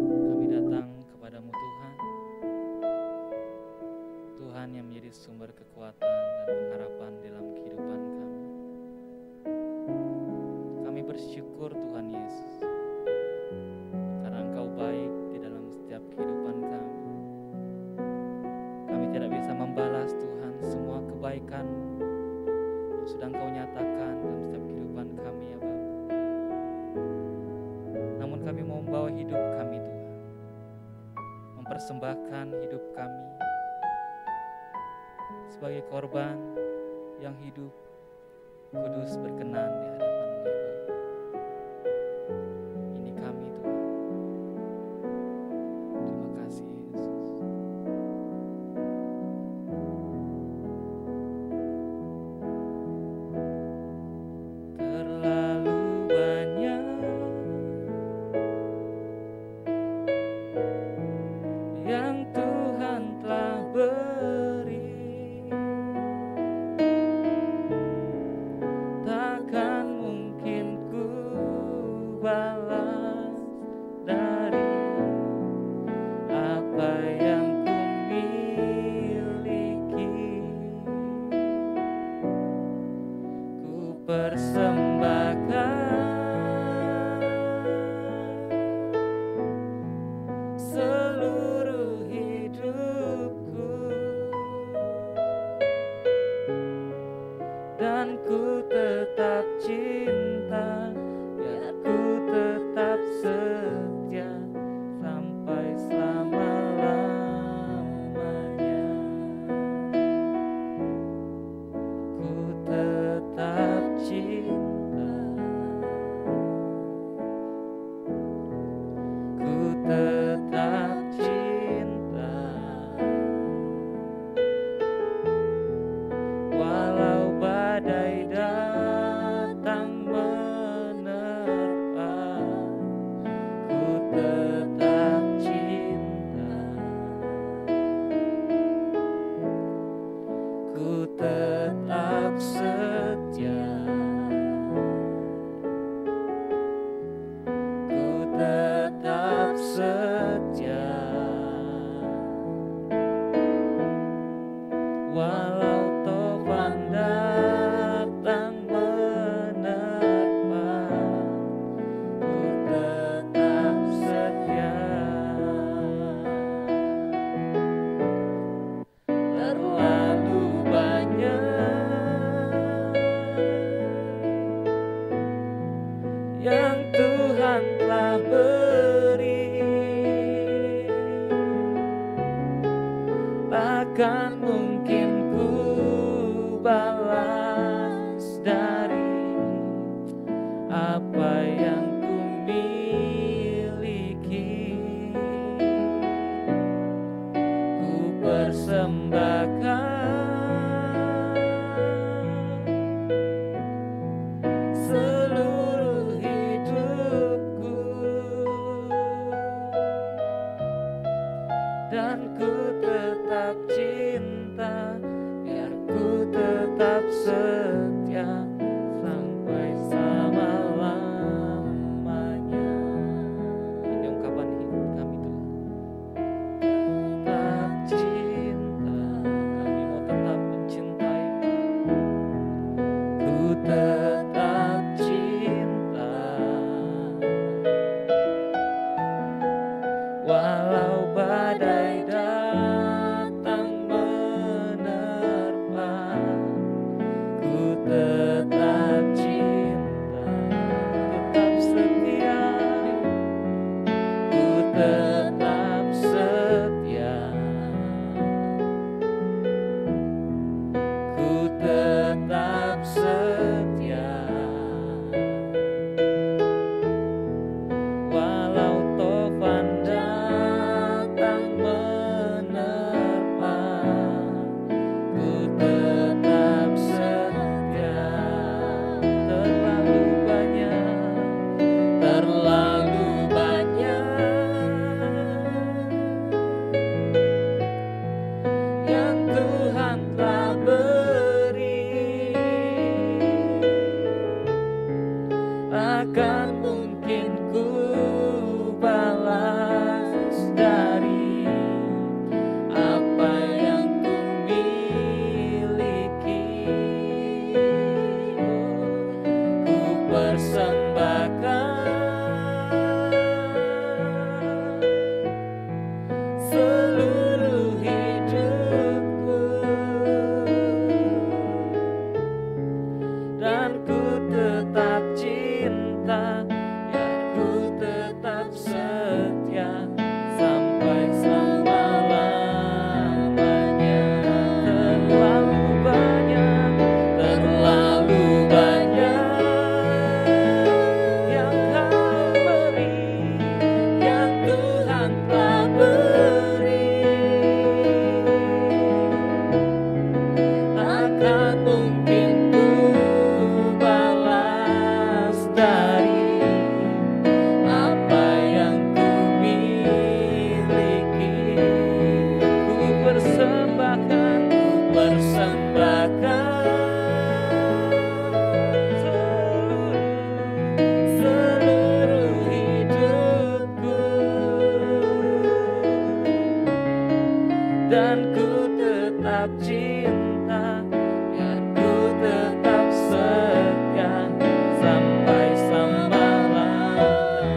Kami datang kepadamu Tuhan, Tuhan yang menjadi sumber kekuatan dan pengharapan dalam kehidupan kami. Kami bersyukur Tuhan Yesus, karena Engkau baik di dalam setiap kehidupan kami. Kami tidak bisa membalas Tuhan semua kebaikan-Mu yang sudah Engkau nyatakan dalam setiap kehidupan kami ya Bapa. Namun kami mau membawa hidup kami Tuhan, mempersembahkan hidup kami sebagai korban yang hidup, kudus, berkenan di hadapan-Mu ya Bapa. Ini kami Tuhan. Terima kasih Yesus. Terlalu banyak yang Tuhan telah beri, takkan mungkin ku balas dari apa yang ku miliki. Ku persembahkan seluruh hidupku, dan ku tetap cinta, biar ku tetap setia sampai selama-lamanya. Ku tetap cinta, ku tetap cinta, walau badai datang menerpa. Ku tetap cinta, ku tetap setia, ku tetap setia, walau topan datang menerpa. Ku tetap setia. Terlalu banyak yang Tuhan telah beri, takkan mungkin ku balas dari apa yang ku miliki. Ku persembahkan seluruh hidupku, dan ku tetap cinta, biar ku tetap setia sampai selama-lamanya. takkan mungkin ku balas dari apa yang ku miliki. Ku persembahkan seluruh hidupku, dan ku tetap cinta, biar ku tetap setia sampai selama-lamanya. Terlalu banyak yang kau beri, yang Tuhan telah beri. Takkan mungkin ku balas dari apa yang ku miliki. Ku persembahkan seluruh hidupku, dan ku tetap cinta, biar ku tetap setia sampai selama-lamanya.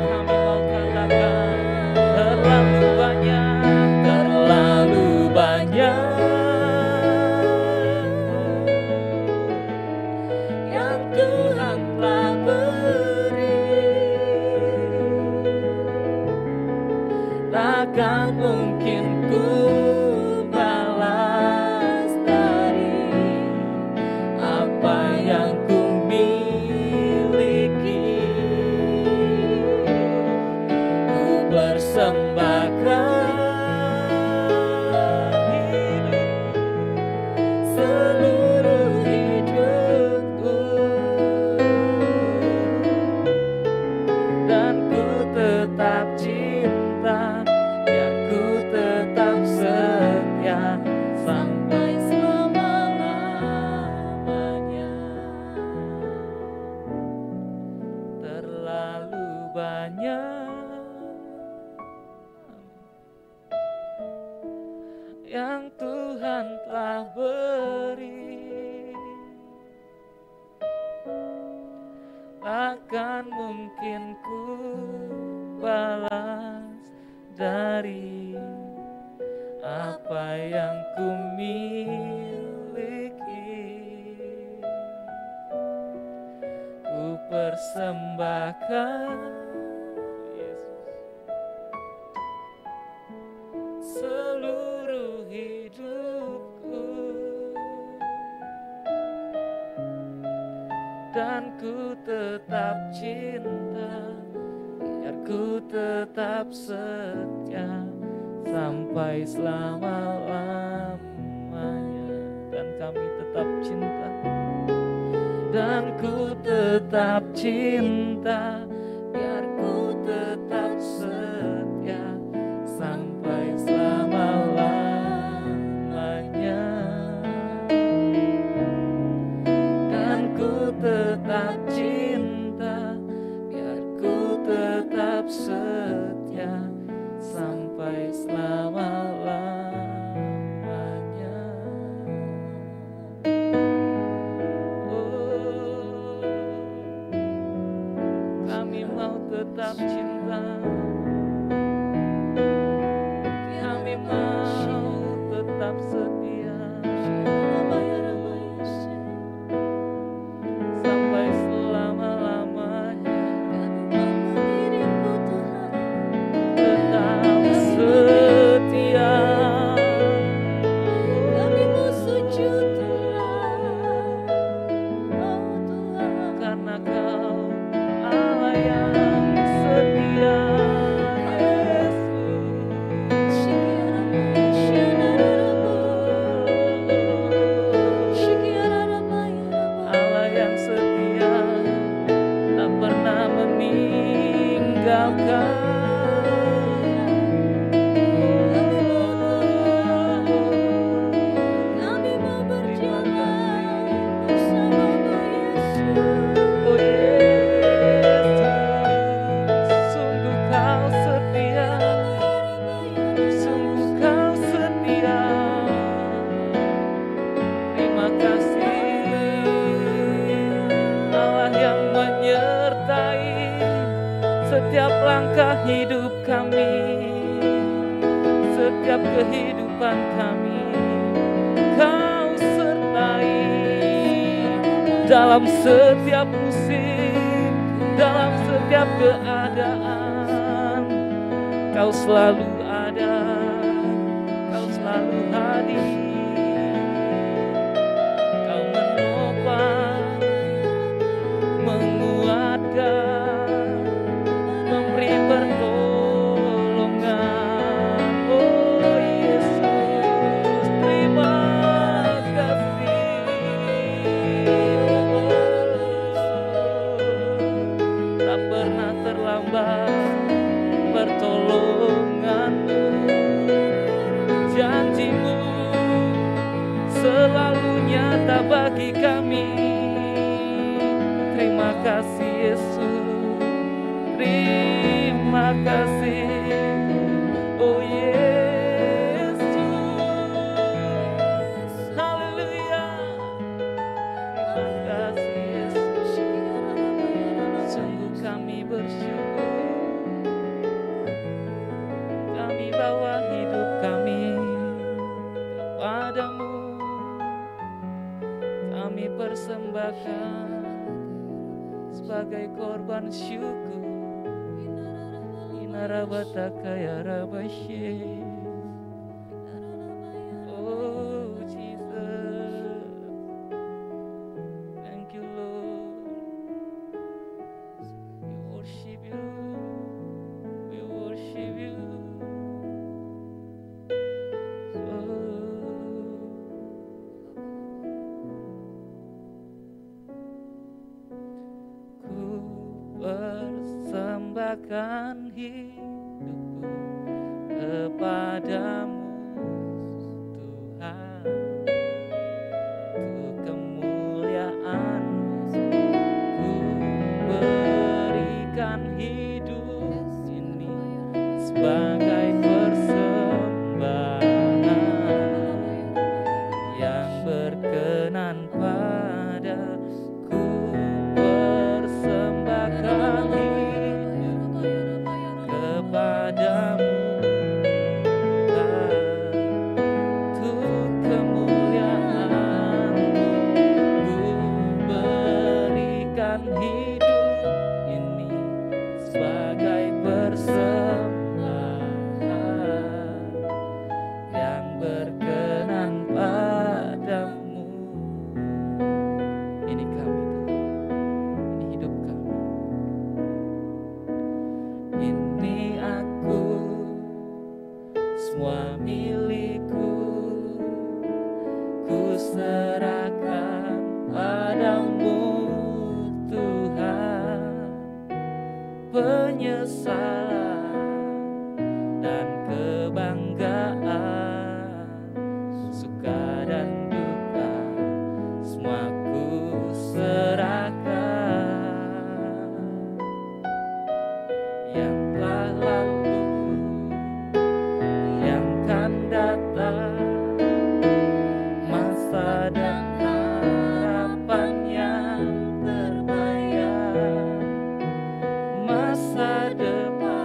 Kami mau katakan terlalu banyak yang Tuhan telah beri, takkan mungkin ku balas dari apa yang ku miliki. Ku persembahkan seluruh hidupku, dan ku tetap cinta, biar ku tetap setia sampai selama-lamanya. Terlalu banyak yang Tuhan telah beri, takkan mungkin ku balas dari apa yang ku miliki. Ku persembahkan Yesus seluruh hidupku, dan ku tetap cinta, biar ku tetap setia sampai selama-lamanya. Dan kami tetap cinta, dan ku tetap cinta, biar ku tetap setia sampai selama-lamanya. Dan ku tetap cinta, biar ku tetap setia sampai selama-lamanya. Oh, kami mau tetap cinta, kami mau tetap setia sampai selama-lamanya. Tetap setia, Kami mau sujud Tuhan, oh Tuhan, karena Kau Allah yang setia, Yesus. Allah yang setia, tak pernah meninggalkan. Kami mau berjalan bersamamu Yesus. Oh Yesus. setiap langkah hidup kami, setiap kehidupan kami. Kau sertai dalam setiap musim, dalam setiap keadaan. Kau selalu ada, Kau selalu hadir. Kau menopang, menguatkan, memberi pertolongan. Oh Yesus, terima kasih. Tak pernah terlambat pertolongan-Mu, janji-Mu selalu nyata bagi kami. Terima kasih Yesus, terima kasih. Oh Yesus, haleluya. Terima kasih Yesus, sungguh kami bersyukur. Kami bawa hidup kami kepadamu, kami persembahkan sebagai korban syukur. Inarabataka ya Rabashe. Oh Jesus, thank you Lord. We worship you, we worship you. Persembahkan hidupku kepadamu Tuhan, untuk kemuliaan-Mu ku berikan hidup ini sebagai persembahan yang berkenan padaku. Persembahkan kepadamu untuk kemuliaan-Mu ku berikan hidup ini sebagai persembahan yang berkenan padamu. Ini kami Tuhan, ini hidup kami. Ini aku, semua milikku, ku serahkan padamu Tuhan. Penyesalan dan kebanggaan, suka dan duka, semua ku serahkan. Yang telah lalu, yang akan datang, masa dan harapan yang terbayang, masa depan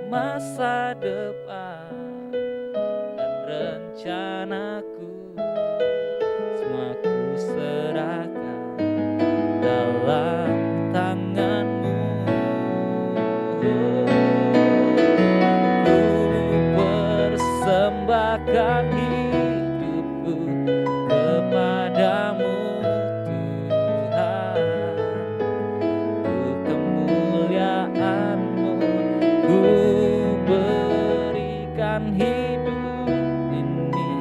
masa depan dan rencanaku, semua ku serahkan dalam tanganmu. Ku persembahkan hidupku kepadamu Tuhan, untuk kemuliaan-Mu ku berikan hidup ini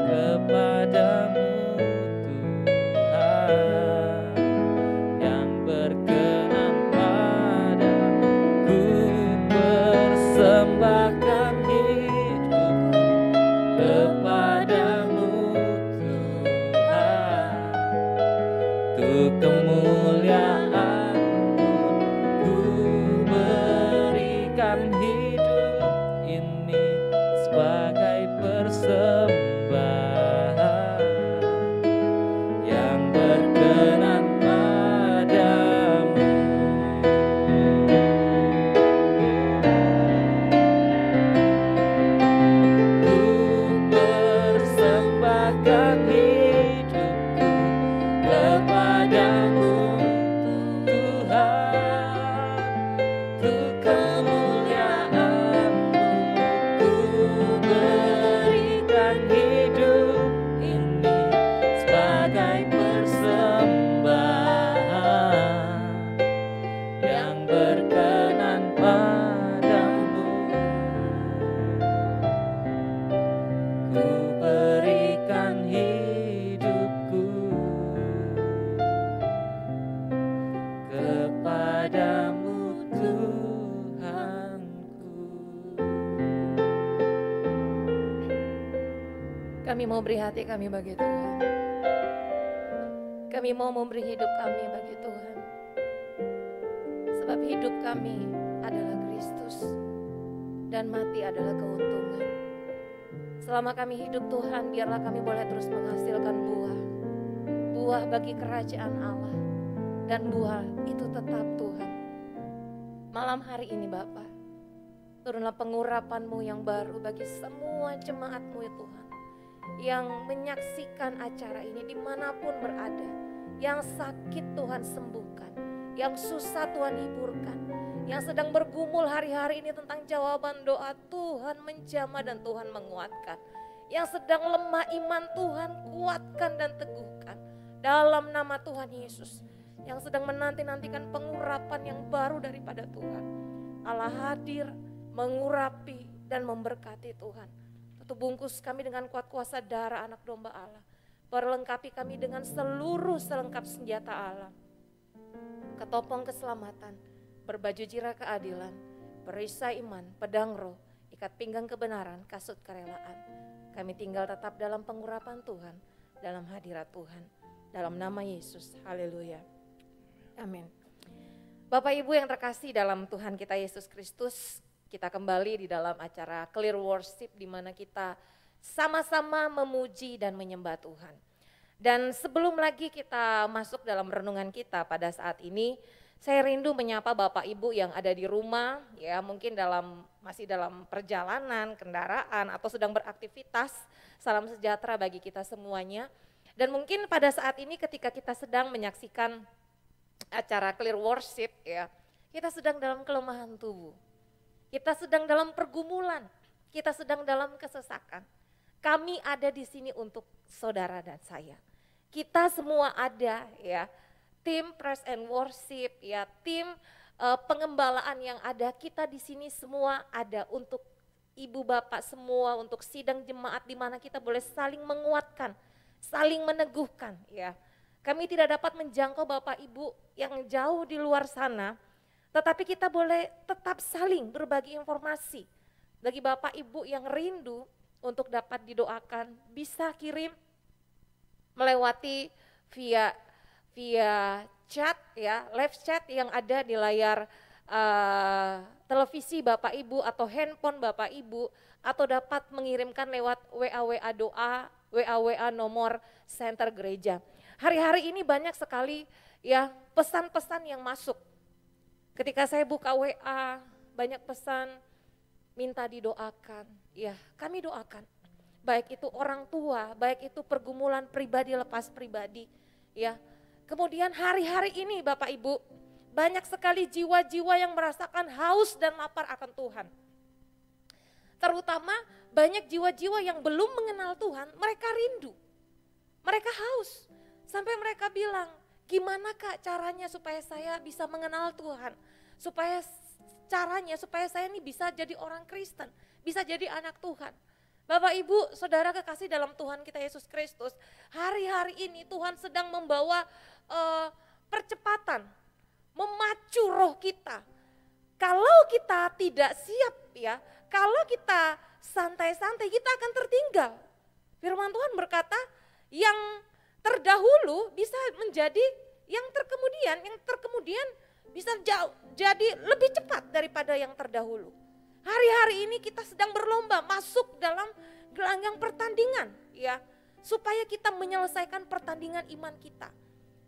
kepadamu Tuhan, yang berkenan padamu. Ku persembahkan hidupku kepadamu Tuhan, untuk kemuliaan-Mu ku berikan hidup ini sebagai persembahan yang berkenan padamu. Ku persembahkan hidupku kepadamu Tuhan, untuk kemuliaan-Mu ku berikan hidup ini sebagai persembahan yang berkenan padamu. Ku berikan hidupku kepadamu Tuhanku. Kami mau beri hati kami bagi Tuhan. Kami mau memberi hidup kami bagi Tuhan. Sebab hidup kami adalah Kristus dan mati adalah keuntungan. Selama kami hidup Tuhan, biarlah kami boleh terus menghasilkan buah. Buah bagi kerajaan Allah. Dan buah itu tetap Tuhan. Malam hari ini Bapa, turunlah pengurapan-Mu yang baru bagi semua jemaat-Mu ya Tuhan, yang menyaksikan acara ini dimanapun berada. Yang sakit Tuhan sembuhkan, yang susah Tuhan hiburkan, yang sedang bergumul hari-hari ini tentang jawaban doa, Tuhan menjamah dan Tuhan menguatkan. Yang sedang lemah iman, Tuhan kuatkan dan teguhkan dalam nama Tuhan Yesus. Yang sedang menanti-nantikan pengurapan yang baru daripada Tuhan, Allah hadir mengurapi dan memberkati Tuhan. Tutup bungkus kami dengan kuat kuasa darah anak domba Allah. Perlengkapi kami dengan seluruh selengkap senjata Allah. Ketopong keselamatan, berbaju jira keadilan, perisai iman, pedang roh, ikat pinggang kebenaran, kasut kerelaan. Kami tinggal tetap dalam pengurapan Tuhan, dalam hadirat Tuhan. Dalam nama Yesus, haleluya. Amin. Bapak Ibu yang terkasih dalam Tuhan kita Yesus Kristus, kita kembali di dalam acara Clear Worship di mana kita sama-sama memuji dan menyembah Tuhan. Dan sebelum lagi kita masuk dalam renungan kita pada saat ini, saya rindu menyapa Bapak Ibu yang ada di rumah, ya mungkin masih dalam perjalanan, kendaraan atau sedang beraktivitas. Salam sejahtera bagi kita semuanya. Dan mungkin pada saat ini ketika kita sedang menyaksikan acara Clear Worship, ya, kita sedang dalam kelemahan tubuh. Kita sedang dalam pergumulan, kita sedang dalam kesesakan. Kami ada di sini untuk saudara dan saya. Kita semua ada, ya, tim Praise and Worship, ya, tim pengembalaan yang ada, kita di sini semua ada untuk ibu bapak semua, untuk sidang jemaat di mana kita boleh saling menguatkan, saling meneguhkan, ya. Kami tidak dapat menjangkau Bapak Ibu yang jauh di luar sana, tetapi kita boleh tetap saling berbagi informasi. Bagi Bapak Ibu yang rindu untuk dapat didoakan, bisa kirim melewati via chat, ya, live chat yang ada di layar televisi Bapak Ibu atau handphone Bapak Ibu, atau dapat mengirimkan lewat WA doa, WA nomor center gereja. Hari-hari ini banyak sekali ya pesan-pesan yang masuk. Ketika saya buka WA, banyak pesan, minta didoakan. Ya, kami doakan. Baik itu orang tua, baik itu pergumulan pribadi lepas pribadi, ya. Kemudian hari-hari ini Bapak Ibu, banyak sekali jiwa-jiwa yang merasakan haus dan lapar akan Tuhan. Terutama banyak jiwa-jiwa yang belum mengenal Tuhan, mereka rindu, mereka haus. Sampai mereka bilang, gimana Kak caranya supaya saya bisa mengenal Tuhan? Supaya saya ini bisa jadi orang Kristen, bisa jadi anak Tuhan. Bapak Ibu, saudara kekasih dalam Tuhan kita Yesus Kristus, hari-hari ini Tuhan sedang membawa percepatan, memacu roh kita. Kalau kita tidak siap ya, kalau kita santai-santai kita akan tertinggal. Firman Tuhan berkata, yang terdahulu bisa menjadi yang terkemudian bisa jadi lebih cepat daripada yang terdahulu. Hari-hari ini kita sedang berlomba masuk dalam gelanggang pertandingan ya, supaya kita menyelesaikan pertandingan iman kita.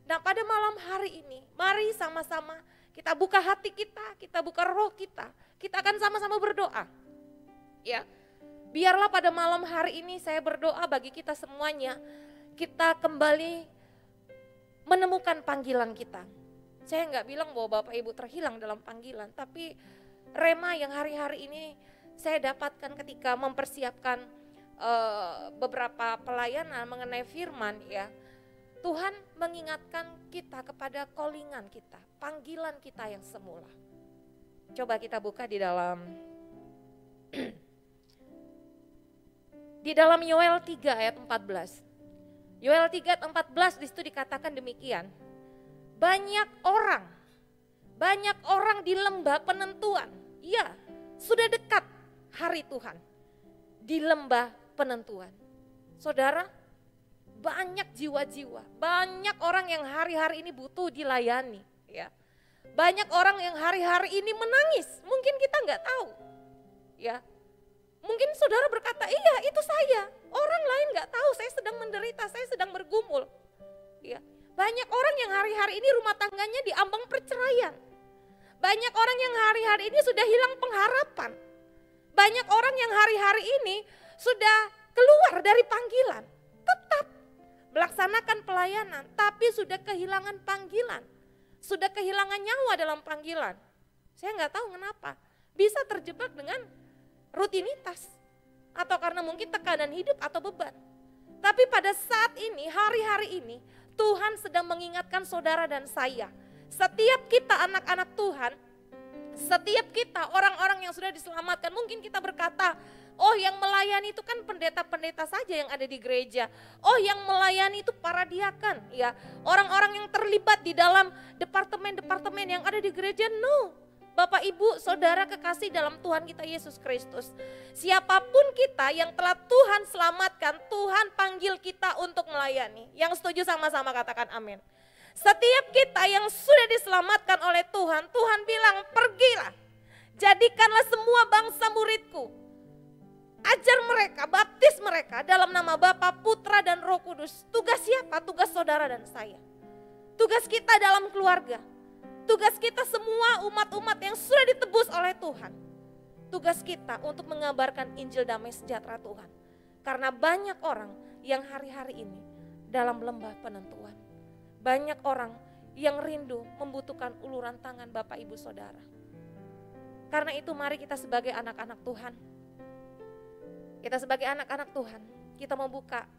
Nah, pada malam hari ini mari sama-sama kita buka hati kita buka roh kita akan sama-sama berdoa. Ya. Biarlah pada malam hari ini saya berdoa bagi kita semuanya, kita kembali menemukan panggilan kita. Saya enggak bilang bahwa Bapak Ibu terhilang dalam panggilan, tapi rema yang hari-hari ini saya dapatkan ketika mempersiapkan beberapa pelayanan mengenai firman ya. Tuhan mengingatkan kita kepada callingan kita, panggilan kita yang semula. Coba kita buka di dalam Yoel 3 ayat 14. Yoel 3 ayat 14 di situ dikatakan demikian. Banyak orang di lembah penentuan. Ya, sudah dekat hari Tuhan di lembah penentuan. Saudara, banyak jiwa-jiwa, banyak orang yang hari-hari ini butuh dilayani. Ya, banyak orang yang hari-hari ini menangis, mungkin kita nggak tahu. Ya, mungkin saudara berkata, iya itu saya, orang lain nggak tahu saya sedang menderita, saya sedang bergumul. Ya, banyak orang yang hari-hari ini rumah tangganya diambang perceraian. Banyak orang yang hari-hari ini sudah hilang pengharapan. Banyak orang yang hari-hari ini sudah keluar dari panggilan. Tetap melaksanakan pelayanan, tapi sudah kehilangan panggilan. Sudah kehilangan nyawa dalam panggilan. Saya nggak tahu kenapa. Bisa terjebak dengan rutinitas. Atau karena mungkin tekanan hidup atau beban. Tapi pada saat ini, hari-hari ini, Tuhan sedang mengingatkan saudara dan saya. Setiap kita anak-anak Tuhan, setiap kita orang-orang yang sudah diselamatkan, mungkin kita berkata, oh yang melayani itu kan pendeta-pendeta saja yang ada di gereja. Oh yang melayani itu para diakan, ya, orang-orang yang terlibat di dalam departemen-departemen yang ada di gereja. No, Bapak Ibu saudara kekasih dalam Tuhan kita Yesus Kristus, siapapun kita yang telah Tuhan selamatkan, Tuhan panggil kita untuk melayani. Yang setuju sama-sama katakan amin. Setiap kita yang sudah diselamatkan oleh Tuhan, Tuhan bilang pergilah, jadikanlah semua bangsa muridku. Ajar mereka, baptis mereka dalam nama Bapa, Putra dan Roh Kudus. Tugas siapa? Tugas saudara dan saya. Tugas kita dalam keluarga. Tugas kita semua umat-umat yang sudah ditebus oleh Tuhan. Tugas kita untuk mengabarkan Injil damai sejahtera Tuhan. Karena banyak orang yang hari-hari ini dalam lembah penentuan. Banyak orang yang rindu membutuhkan uluran tangan Bapak Ibu Saudara. Karena itu mari kita sebagai anak-anak Tuhan. Kita sebagai anak-anak Tuhan, kita membuka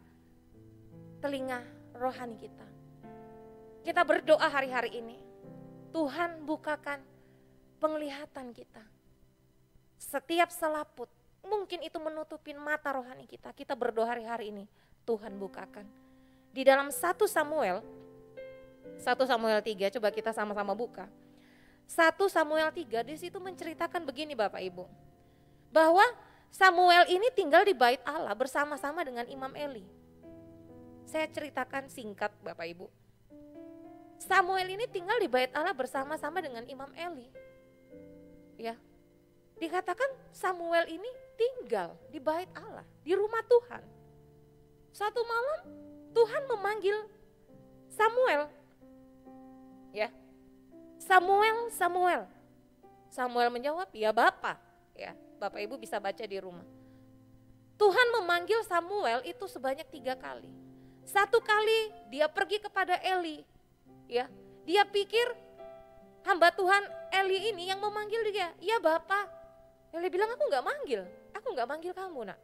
telinga rohani kita. Kita berdoa hari-hari ini. Tuhan bukakan penglihatan kita. Setiap selaput, mungkin itu menutupin mata rohani kita. Kita berdoa hari-hari ini, Tuhan bukakan. Di dalam 1 Samuel 3, coba kita sama-sama buka. 1 Samuel 3 di situ menceritakan begini Bapak Ibu. Bahwa Samuel ini tinggal di bait Allah bersama-sama dengan Imam Eli. Saya ceritakan singkat Bapak Ibu. Samuel ini tinggal di bait Allah bersama-sama dengan Imam Eli. Ya. Dikatakan Samuel ini tinggal di bait Allah, di rumah Tuhan. Suatu malam Tuhan memanggil Samuel. Ya. Samuel. Samuel menjawab, "Ya Bapa." Ya. Bapak Ibu bisa baca di rumah. Tuhan memanggil Samuel itu sebanyak 3 kali. 1 kali dia pergi kepada Eli, ya. Dia pikir hamba Tuhan Eli ini yang memanggil dia. Iya Bapak. Eli bilang aku nggak manggil kamu nak.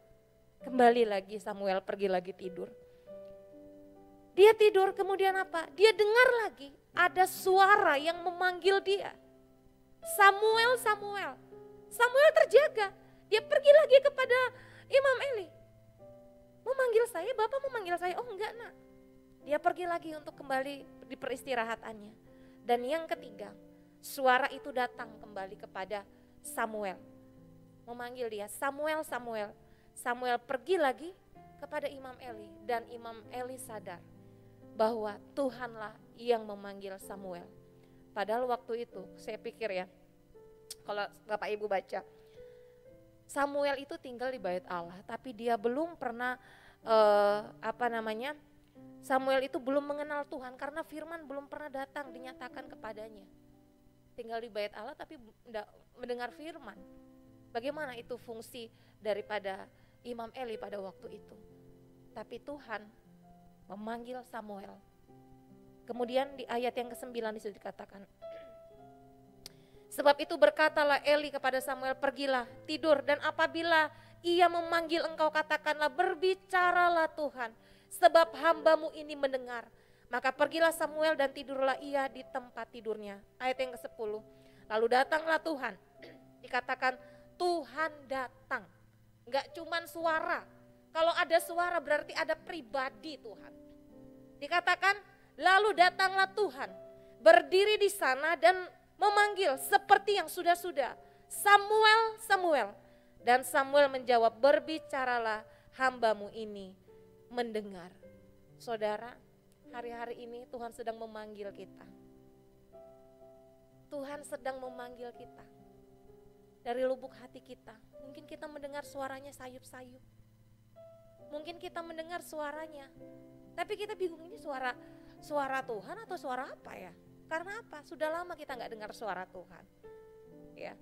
Kembali lagi Samuel pergi lagi tidur. Dia tidur kemudian apa? Dia dengar lagi ada suara yang memanggil dia. Samuel, Samuel. Samuel terjaga. Dia pergi lagi kepada Imam Eli. Memanggil saya, Bapak memanggil saya. Oh enggak nak. Dia pergi lagi untuk kembali di peristirahatannya. Dan yang ketiga, suara itu datang kembali kepada Samuel. Memanggil dia, Samuel, Samuel. Samuel pergi lagi kepada Imam Eli. Dan Imam Eli sadar bahwa Tuhanlah yang memanggil Samuel. Padahal waktu itu saya pikir ya, kalau Bapak Ibu baca, Samuel itu tinggal di bait Allah, tapi dia belum pernah Samuel itu belum mengenal Tuhan karena firman belum pernah datang dinyatakan kepadanya. Tinggal di bait Allah tapi tidak mendengar firman. Bagaimana itu fungsi daripada Imam Eli pada waktu itu? Tapi Tuhan memanggil Samuel. Kemudian di ayat yang ke-9 disitu dikatakan, sebab itu berkatalah Eli kepada Samuel, pergilah, tidur, dan apabila ia memanggil engkau katakanlah, berbicaralah Tuhan, sebab hambamu ini mendengar. Maka pergilah Samuel dan tidurlah ia di tempat tidurnya. Ayat yang ke-10, lalu datanglah Tuhan, dikatakan Tuhan datang, enggak cuman suara. Kalau ada suara berarti ada pribadi Tuhan. Dikatakan lalu datanglah Tuhan, berdiri di sana dan memanggil seperti yang sudah-sudah, Samuel, Samuel. Dan Samuel menjawab, berbicaralah, hambamu ini mendengar. Saudara, hari-hari ini Tuhan sedang memanggil kita. Tuhan sedang memanggil kita. Dari lubuk hati kita, mungkin kita mendengar suaranya sayup-sayup. Mungkin kita mendengar suaranya, tapi kita bingung ini suara Tuhan atau suara apa ya? Karena apa? Sudah lama kita nggak dengar suara Tuhan. Ya,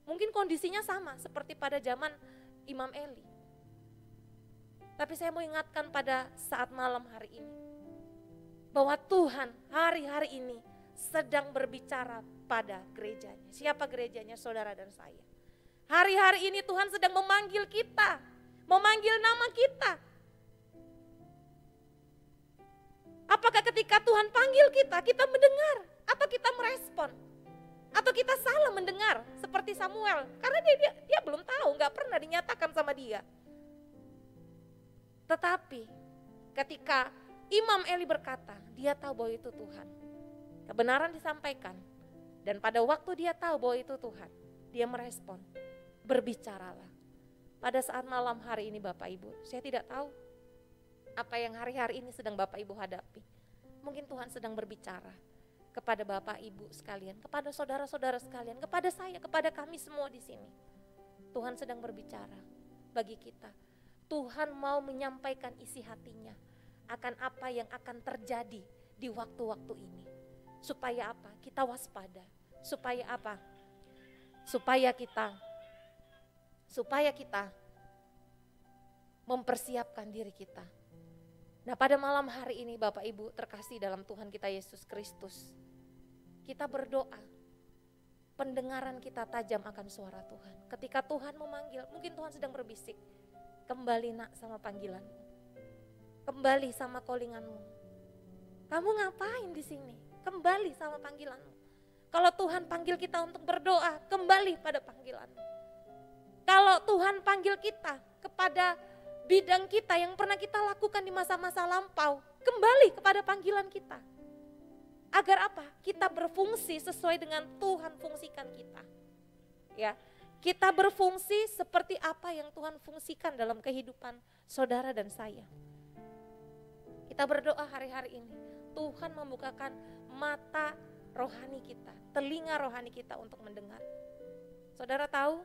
mungkin kondisinya sama seperti pada zaman Imam Eli. Tapi saya mau ingatkan pada saat malam hari ini, bahwa Tuhan hari-hari ini sedang berbicara pada gerejanya. Siapa gerejanya? Saudara dan saya. Hari-hari ini Tuhan sedang memanggil kita, memanggil nama kita. Apakah ketika Tuhan panggil kita, kita mendengar atau kita merespon? Atau kita salah mendengar seperti Samuel? Karena dia belum tahu, gak pernah dinyatakan sama dia. Tetapi ketika Imam Eli berkata, dia tahu bahwa itu Tuhan. Kebenaran disampaikan. Dan pada waktu dia tahu bahwa itu Tuhan, dia merespon, berbicaralah. Pada saat malam hari ini Bapak Ibu, saya tidak tahu apa yang hari-hari ini sedang Bapak Ibu hadapi. Mungkin Tuhan sedang berbicara kepada Bapak Ibu sekalian, kepada saudara-saudara sekalian, kepada saya, kepada kami semua di sini. Tuhan sedang berbicara bagi kita. Tuhan mau menyampaikan isi hatinya akan apa yang akan terjadi di waktu-waktu ini. Supaya apa? Kita waspada. Supaya apa? Supaya kita mempersiapkan diri kita. Nah, pada malam hari ini Bapak Ibu terkasih dalam Tuhan kita Yesus Kristus, kita berdoa, pendengaran kita tajam akan suara Tuhan. Ketika Tuhan memanggil, mungkin Tuhan sedang berbisik, kembali nak sama panggilanmu, kembali sama callinganmu. Kamu ngapain di sini? Kembali sama panggilanmu. Kalau Tuhan panggil kita untuk berdoa, kembali pada panggilanmu. Kalau Tuhan panggil kita kepada bidang kita yang pernah kita lakukan di masa-masa lampau, kembali kepada panggilan kita. Agar apa? Kita berfungsi sesuai dengan Tuhan fungsikan kita. Ya, kita berfungsi seperti apa yang Tuhan fungsikan dalam kehidupan saudara dan saya. Kita berdoa hari-hari ini, Tuhan membukakan mata rohani kita, telinga rohani kita untuk mendengar. Saudara tahu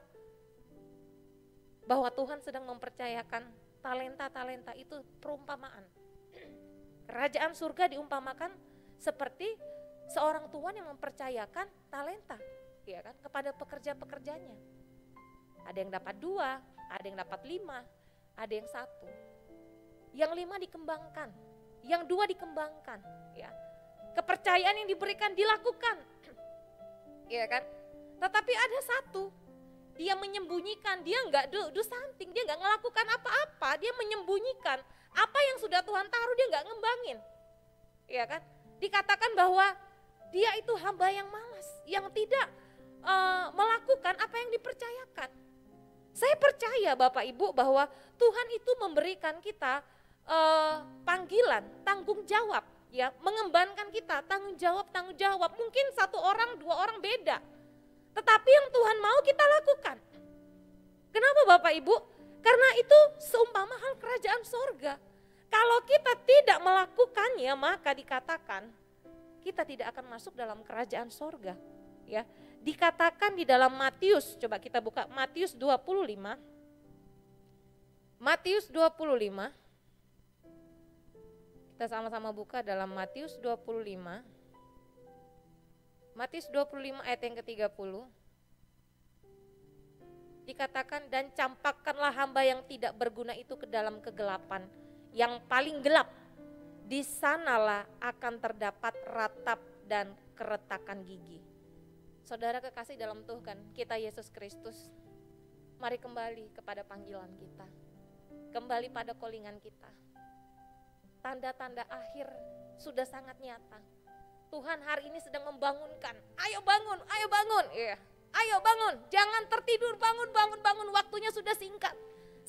bahwa Tuhan sedang mempercayakan talenta-talenta itu perumpamaan. Kerajaan surga diumpamakan seperti seorang tuan yang mempercayakan talenta, ya kan, kepada pekerja-pekerjanya. Ada yang dapat 2, ada yang dapat 5, ada yang 1. Yang 5 dikembangkan, yang 2 dikembangkan, ya. Kepercayaan yang diberikan dilakukan, ya kan? Tetapi ada 1, dia menyembunyikan, dia enggak do something, dia enggak melakukan apa-apa, dia menyembunyikan apa yang sudah Tuhan taruh, dia enggak ngembangin, ya kan? Dikatakan bahwa dia itu hamba yang malas, yang tidak melakukan apa yang dipercayakan. Saya percaya Bapak Ibu bahwa Tuhan itu memberikan kita panggilan, tanggung jawab, ya, mengembankan kita, tanggung jawab. Mungkin 1 orang, 2 orang beda, tetapi yang Tuhan mau kita lakukan. Kenapa Bapak Ibu? Karena itu seumpama hal kerajaan sorga. Kalau kita tidak melakukannya, maka dikatakan kita tidak akan masuk dalam kerajaan sorga. Ya, dikatakan di dalam Matius, coba kita buka Matius 25. Matius 25. Kita sama-sama buka dalam Matius 25. Matius 25 ayat yang ke-30. Dikatakan, dan campakkanlah hamba yang tidak berguna itu ke dalam kegelapan yang paling gelap. Di sanalah akan terdapat ratap dan keretakan gigi. Saudara kekasih dalam Tuhan kita Yesus Kristus, mari kembali kepada panggilan kita, kembali pada callingan kita. Tanda-tanda akhir sudah sangat nyata. Tuhan hari ini sedang membangunkan, ayo bangun, ya. Ayo bangun, jangan tertidur, bangun, waktunya sudah singkat.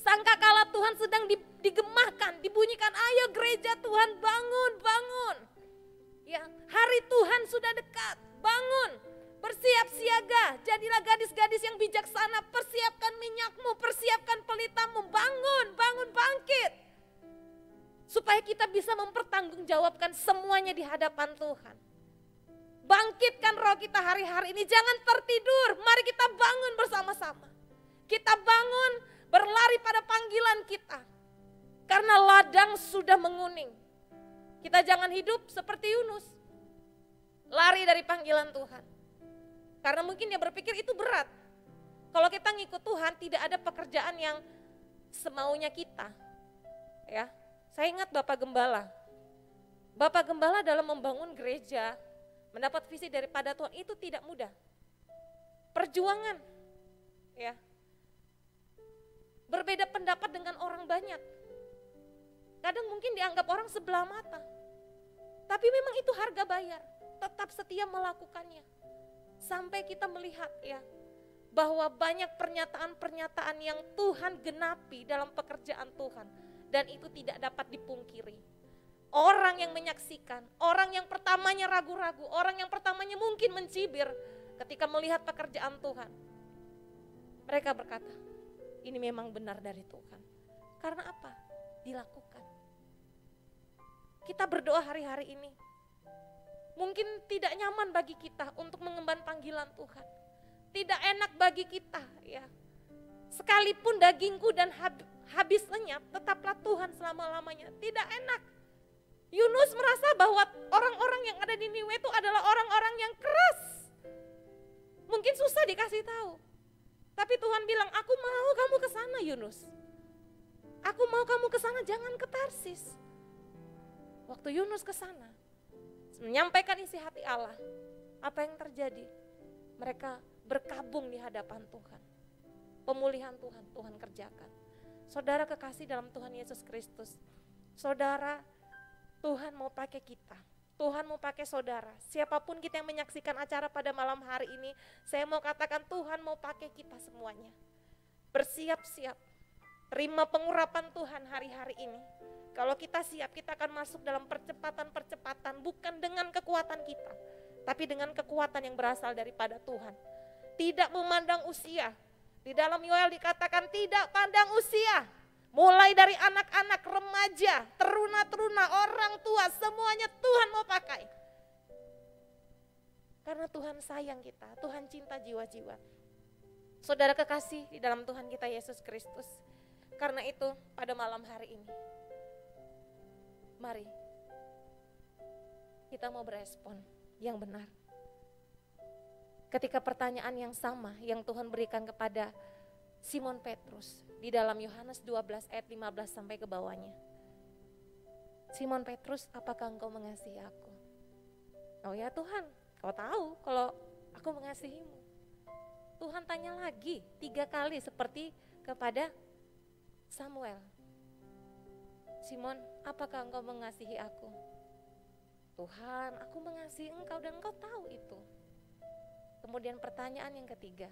Sangkakala Tuhan sedang digemahkan, dibunyikan, ayo gereja Tuhan bangun. Ya, hari Tuhan sudah dekat, bangun, bersiap siaga, jadilah gadis-gadis yang bijaksana, persiapkan minyakmu, persiapkan pelitamu, bangun, bangkit. Supaya kita bisa mempertanggungjawabkan semuanya di hadapan Tuhan. Bangkitkan roh kita hari-hari ini, jangan tertidur, mari kita bangun bersama-sama. Kita bangun, berlari pada panggilan kita. Karena ladang sudah menguning. Kita jangan hidup seperti Yunus. Lari dari panggilan Tuhan. Karena mungkin dia berpikir itu berat. Kalau kita ngikut Tuhan tidak ada pekerjaan yang semaunya kita. Ya, saya ingat Bapak Gembala. Bapak Gembala dalam membangun gereja, mendapat visi daripada Tuhan itu tidak mudah. Perjuangan. Ya. Berbeda pendapat dengan orang banyak. Kadang mungkin dianggap orang sebelah mata. Tapi memang itu harga bayar. Tetap setia melakukannya. Sampai kita melihat ya, bahwa banyak pernyataan-pernyataan yang Tuhan genapi dalam pekerjaan Tuhan. Dan itu tidak dapat dipungkiri. Orang yang menyaksikan, orang yang pertamanya ragu-ragu, orang yang pertamanya mungkin mencibir ketika melihat pekerjaan Tuhan. Mereka berkata, ini memang benar dari Tuhan. Karena apa? Dilakukan. Kita berdoa hari-hari ini. Mungkin tidak nyaman bagi kita untuk mengemban panggilan Tuhan. Tidak enak bagi kita, ya. Sekalipun dagingku dan habis lenyap, tetaplah Tuhan selama-lamanya. Tidak enak. Yunus merasa bahwa orang-orang yang ada di Niniwe itu adalah orang-orang yang keras. Mungkin susah dikasih tahu. Tapi Tuhan bilang, aku mau kamu ke sana Yunus. Aku mau kamu ke sana, jangan ke Tarsis. Waktu Yunus ke sana, menyampaikan isi hati Allah. Apa yang terjadi? Mereka berkabung di hadapan Tuhan. Pemulihan Tuhan kerjakan. Saudara kekasih dalam Tuhan Yesus Kristus. Saudara, Tuhan mau pakai kita. Tuhan mau pakai saudara. Siapapun kita yang menyaksikan acara pada malam hari ini, saya mau katakan Tuhan mau pakai kita semuanya. Bersiap-siap. Terima pengurapan Tuhan hari-hari ini. Kalau kita siap, kita akan masuk dalam percepatan-percepatan, bukan dengan kekuatan kita, tapi dengan kekuatan yang berasal daripada Tuhan. Tidak memandang usia. Di dalam Yoel dikatakan tidak pandang usia. Mulai dari anak-anak, remaja, teruna-teruna, orang tua, semuanya Tuhan mau pakai. Karena Tuhan sayang kita, Tuhan cinta jiwa-jiwa. Saudara kekasih di dalam Tuhan kita Yesus Kristus. Karena itu pada malam hari ini, mari kita mau berespon yang benar. Ketika pertanyaan yang sama yang Tuhan berikan kepada Simon Petrus di dalam Yohanes 12 ayat 15 sampai ke bawahnya. Simon Petrus, apakah engkau mengasihi aku? Oh ya Tuhan, kau tahu kalau aku mengasihimu. Tuhan tanya lagi 3 kali seperti kepada Samuel. Simon, apakah engkau mengasihi aku? Tuhan, aku mengasihi engkau dan engkau tahu itu. Kemudian pertanyaan yang ketiga.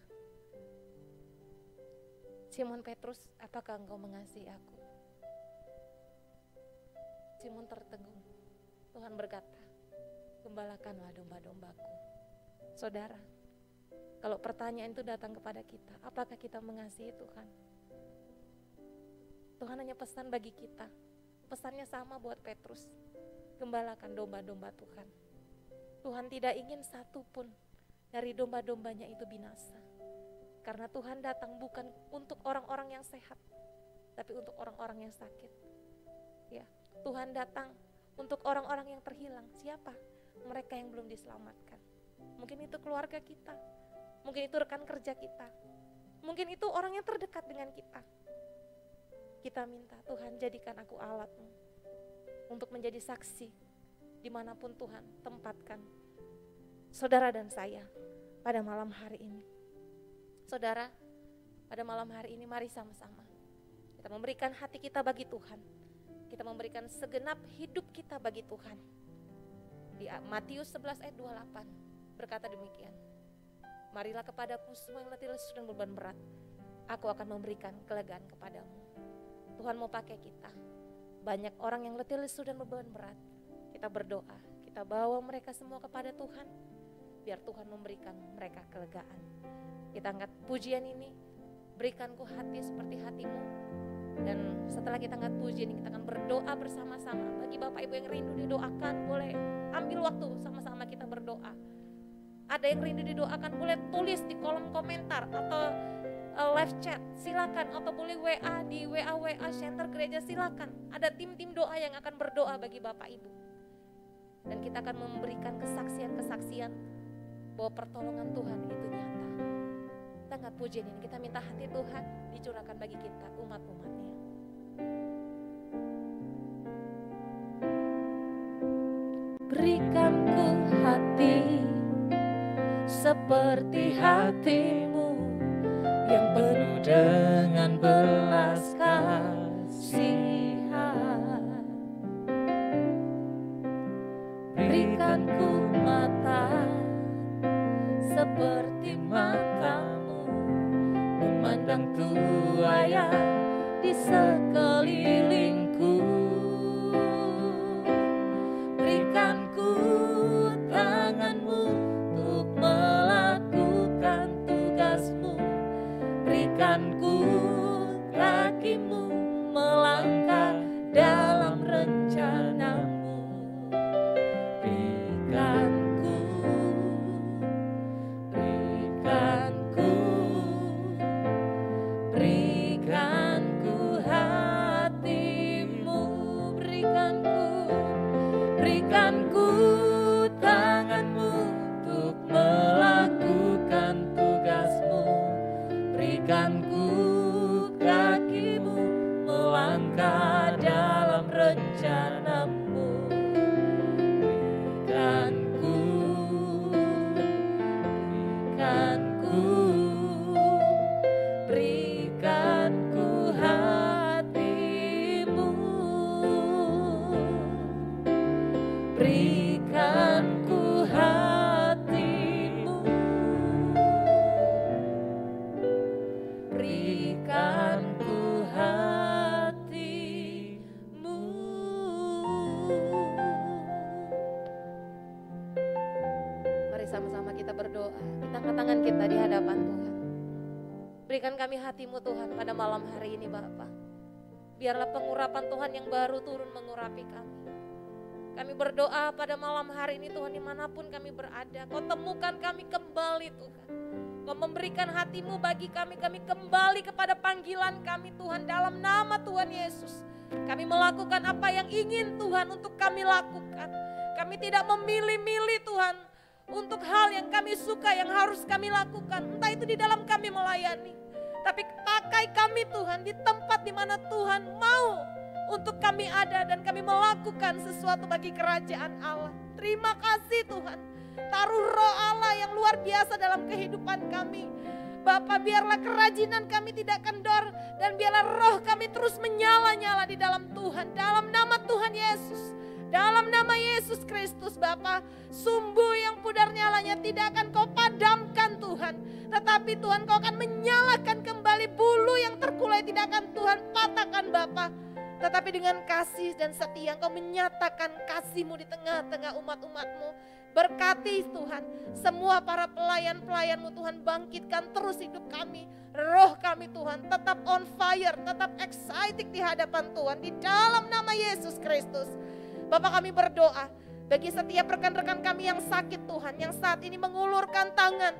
Simon Petrus, apakah engkau mengasihi aku? Simon tertegun. Tuhan berkata, gembalakanlah domba-dombaku. Saudara, kalau pertanyaan itu datang kepada kita, apakah kita mengasihi Tuhan? Tuhan hanya pesan bagi kita. Pesannya sama buat Petrus. Gembalakan domba-domba Tuhan. Tuhan tidak ingin satu pun dari domba-dombanya itu binasa. Karena Tuhan datang bukan untuk orang-orang yang sehat, tapi untuk orang-orang yang sakit. Ya, Tuhan datang untuk orang-orang yang terhilang. Siapa? Mereka yang belum diselamatkan. Mungkin itu keluarga kita, mungkin itu rekan kerja kita, mungkin itu orang yang terdekat dengan kita. Kita minta, Tuhan jadikan aku alat-Mu untuk menjadi saksi dimanapun Tuhan tempatkan saudara dan saya pada malam hari ini. Saudara, pada malam hari ini mari sama-sama kita memberikan hati kita bagi Tuhan. Kita memberikan segenap hidup kita bagi Tuhan. Di Matius 11 ayat 28 berkata demikian. Marilah kepadaku semua yang letih lesu dan beban berat, aku akan memberikan kelegaan kepadamu. Tuhan mau pakai kita. Banyak orang yang letih lesu dan beban berat. Kita berdoa, kita bawa mereka semua kepada Tuhan, biar Tuhan memberikan mereka kelegaan. Kita angkat pujian ini, berikanku hati seperti hatimu. Dan setelah kita angkat pujian ini, kita akan berdoa bersama-sama. Bagi Bapak Ibu yang rindu didoakan, boleh ambil waktu sama-sama kita berdoa. Ada yang rindu didoakan, boleh tulis di kolom komentar atau live chat, silakan. Atau boleh WA di WA Center Gereja, silakan. Ada tim-tim doa yang akan berdoa bagi Bapak Ibu. Dan kita akan memberikan kesaksian-kesaksian bahwa pertolongan Tuhan itu nyata. Kita angkat pujian ini, kita minta hati Tuhan dicurahkan bagi kita, umat-umatnya. Berikanku hati seperti hatimu yang penuh dengan belas kasihan. Berikanku mata seperti matamu, memandang tuayan di sekelilingku. Berikanku tanganmu untuk melakukan tugasmu. Berikanku kakimu melangkah dalam rencanamu. Berikanku hatimu. Berikanku tanganmu untuk melakukan tugasmu. Berikanku kakimu melangkah dalam rencanamu. Berikanku hatimu. Berikanku hatimu. Berikanku hatimu. Mari sama-sama kita berdoa. Kita angkat tangan kita di hadapan Tuhan. Berikan kami hatimu Tuhan pada malam hari ini Bapa. Biarlah pengurapan Tuhan yang baru turun mengurapi kami. Kami berdoa pada malam hari ini Tuhan, dimanapun kami berada, Kau temukan kami kembali Tuhan. Kau memberikan hatimu bagi kami kembali kepada panggilan kami Tuhan, dalam nama Tuhan Yesus. Kami melakukan apa yang ingin Tuhan untuk kami lakukan. Kami tidak memilih-milih Tuhan untuk hal yang kami suka yang harus kami lakukan. Entah itu di dalam kami melayani, Tapi pakai kami Tuhan di tempat di mana Tuhan mau untuk kami ada dan kami melakukan sesuatu bagi kerajaan Allah. Terima kasih Tuhan. Taruh roh Allah yang luar biasa dalam kehidupan kami. Bapa, biarlah kerajinan kami tidak kendor dan biarlah roh kami terus menyala-nyala di dalam Tuhan. Dalam nama Tuhan Yesus. Dalam nama Yesus Kristus Bapa, sumbu yang pudar nyalanya tidak akan kau padamkan Tuhan. Tetapi Tuhan kau akan menyalakan kembali, bulu yang terkulai tidak akan Tuhan patahkan Bapa. Tetapi dengan kasih dan setia kau menyatakan kasih-Mu di tengah-tengah umat-umat-Mu. Berkati Tuhan, semua para pelayan-pelayan-Mu Tuhan, bangkitkan terus hidup kami. Roh kami Tuhan tetap on fire, tetap excited di hadapan Tuhan. Di dalam nama Yesus Kristus. Bapak, kami berdoa bagi setiap rekan-rekan kami yang sakit Tuhan, yang saat ini mengulurkan tangan,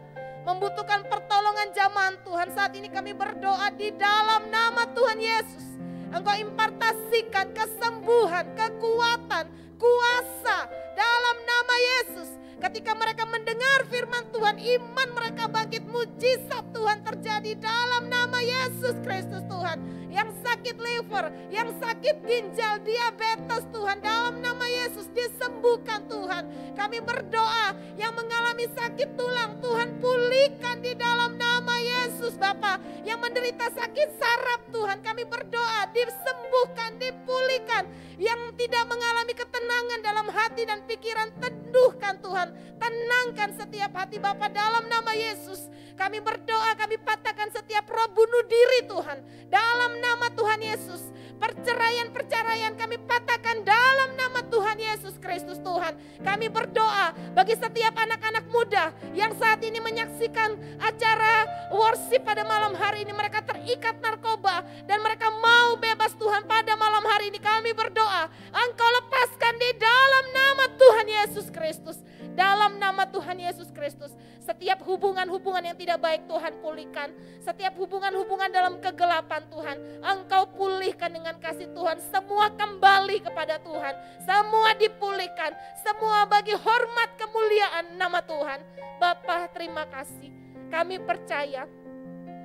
membutuhkan pertolongan jamahan Tuhan. Saat ini kami berdoa di dalam nama Tuhan Yesus. Engkau impartasikan kesembuhan, kekuatan, kuasa dalam nama Yesus. Ketika mereka mendengar firman Tuhan, iman mereka bangkit, mujizat Tuhan terjadi dalam nama Yesus Kristus Tuhan. Yang sakit liver, yang sakit ginjal, diabetes Tuhan, dalam nama Yesus disembuhkan Tuhan. Kami berdoa yang mengalami sakit tulang, Tuhan pulihkan di dalam nama Yesus Bapa. Yang menderita sakit saraf Tuhan, kami berdoa disembuhkan, dipulihkan. Yang tidak mengalami ketenangan dalam hati dan pikiran, teduhkan Tuhan. Tenangkan setiap hati Bapa dalam nama Yesus. Kami berdoa, kami patahkan setiap roh bunuh diri Tuhan. Dalam nama Tuhan Yesus. Perceraian-perceraian kami patahkan dalam nama Tuhan Yesus Kristus Tuhan. Kami berdoa bagi setiap anak-anak muda yang saat ini menyaksikan acara worship pada malam hari ini. Mereka terikat narkoba dan mereka mau bebas Tuhan pada malam hari ini. Kami berdoa, Engkau lepaskan di dalam nama Tuhan Yesus Kristus. Dalam nama Tuhan Yesus Kristus. Setiap hubungan-hubungan yang tidak baik Tuhan pulihkan. Setiap hubungan-hubungan dalam kegelapan Tuhan, Engkau pulihkan dengan kasih Tuhan. Semua kembali kepada Tuhan. Semua dipulihkan. Semua bagi hormat kemuliaan nama Tuhan. Bapa, terima kasih. Kami percaya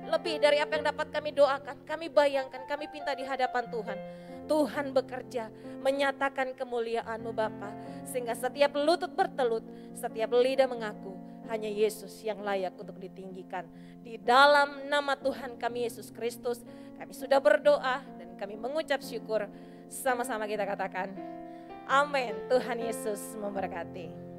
lebih dari apa yang dapat kami doakan, kami bayangkan, kami pinta di hadapan Tuhan. Tuhan bekerja menyatakan kemuliaan-Mu Bapa, sehingga setiap lutut bertelut, setiap lidah mengaku hanya Yesus yang layak untuk ditinggikan. Di dalam nama Tuhan kami Yesus Kristus, kami sudah berdoa dan kami mengucap syukur. Sama-sama kita katakan, amin. Tuhan Yesus memberkati.